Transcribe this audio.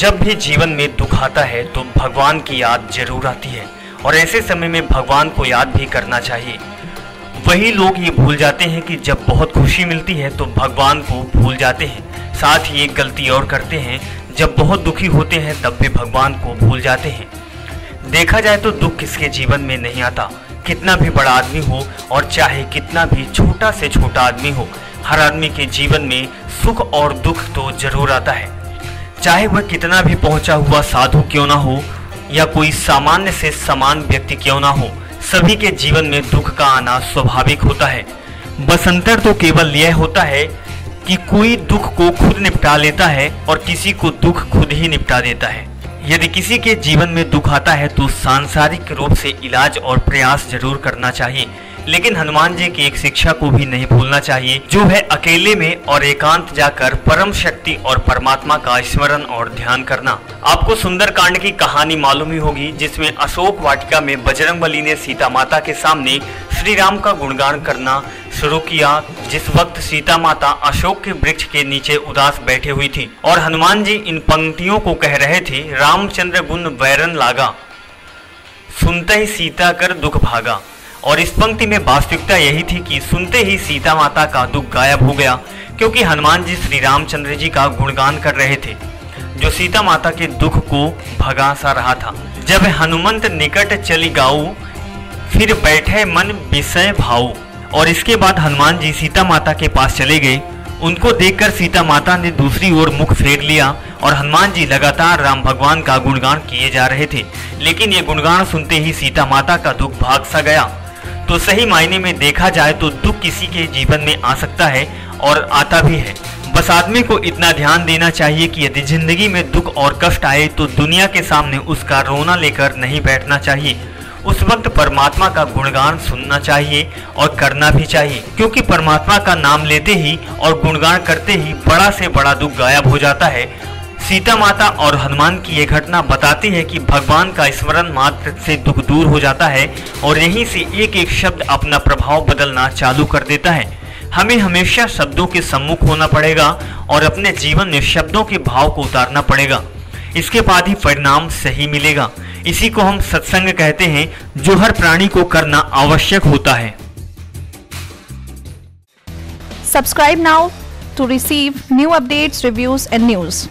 जब भी जीवन में दुख आता है तो भगवान की याद जरूर आती है और ऐसे समय में भगवान को याद भी करना चाहिए। वही लोग ये भूल जाते हैं कि जब बहुत खुशी मिलती है तो भगवान को भूल जाते हैं। साथ ही एक गलती और करते हैं, जब बहुत दुखी होते हैं तब भी भगवान को भूल जाते हैं। देखा जाए तो दुख किसके जीवन में नहीं आता, कितना भी बड़ा आदमी हो और चाहे कितना भी छोटा से छोटा आदमी हो, हर आदमी के जीवन में सुख और दुख तो जरूर आता है। चाहे वह कितना भी पहुंचा हुआ साधु क्यों ना हो या कोई सामान्य से समान व्यक्ति क्यों ना हो, सभी के जीवन में दुख का आना स्वाभाविक होता है। बस अंतर तो केवल यह होता है कि कोई दुख को खुद निपटा लेता है और किसी को दुख खुद ही निपटा देता है। यदि किसी के जीवन में दुख आता है तो सांसारिक रूप से इलाज और प्रयास जरूर करना चाहिए, लेकिन हनुमान जी की एक शिक्षा को भी नहीं भूलना चाहिए, जो है अकेले में और एकांत जाकर परम शक्ति और परमात्मा का स्मरण और ध्यान करना। आपको सुंदरकांड की कहानी मालूम ही होगी, जिसमें अशोक वाटिका में बजरंगबली ने सीता माता के सामने श्री राम का गुणगान करना शुरू किया। जिस वक्त सीता माता अशोक के वृक्ष के नीचे उदास बैठे हुई थी और हनुमान जी इन पंक्तियों को कह रहे थे, रामचंद्र गुण वैरन लागा, सुनते ही सीता कर दुख भागा। और इस पंक्ति में वास्तविकता यही थी कि सुनते ही सीता माता का दुख गायब हो गया, क्योंकि हनुमान जी श्री रामचंद्र जी का गुणगान कर रहे थे, जो सीता माता के दुख को भगा सा रहा था। जब हनुमंत निकट चली गाऊ, फिर बैठे मन विषय भाऊ। और इसके बाद हनुमान जी सीता माता के पास चले गए। उनको देखकर सीता माता ने दूसरी ओर मुख फेर लिया और हनुमान जी लगातार राम भगवान का गुणगान किए जा रहे थे, लेकिन ये गुणगान सुनते ही सीता माता का दुख भाग सा गया। तो सही मायने में देखा जाए तो दुख किसी के जीवन में आ सकता है और आता भी है। बस आदमी को इतना ध्यान देना चाहिए कि यदि जिंदगी में दुख और कष्ट आए तो दुनिया के सामने उसका रोना लेकर नहीं बैठना चाहिए। उस वक्त परमात्मा का गुणगान सुनना चाहिए और करना भी चाहिए, क्योंकि परमात्मा का नाम लेते ही और गुणगान करते ही बड़ा से बड़ा दुख गायब हो जाता है। सीता माता और हनुमान की ये घटना बताती है कि भगवान का स्मरण मात्र से दुख दूर हो जाता है और यहीं से एक एक शब्द अपना प्रभाव बदलना चालू कर देता है। हमें हमेशा शब्दों के सम्मुख होना पड़ेगा और अपने जीवन में शब्दों के भाव को उतारना पड़ेगा, इसके बाद ही परिणाम सही मिलेगा। इसी को हम सत्संग कहते हैं, जो हर प्राणी को करना आवश्यक होता है। Subscribe now to receive new updates, reviews and news.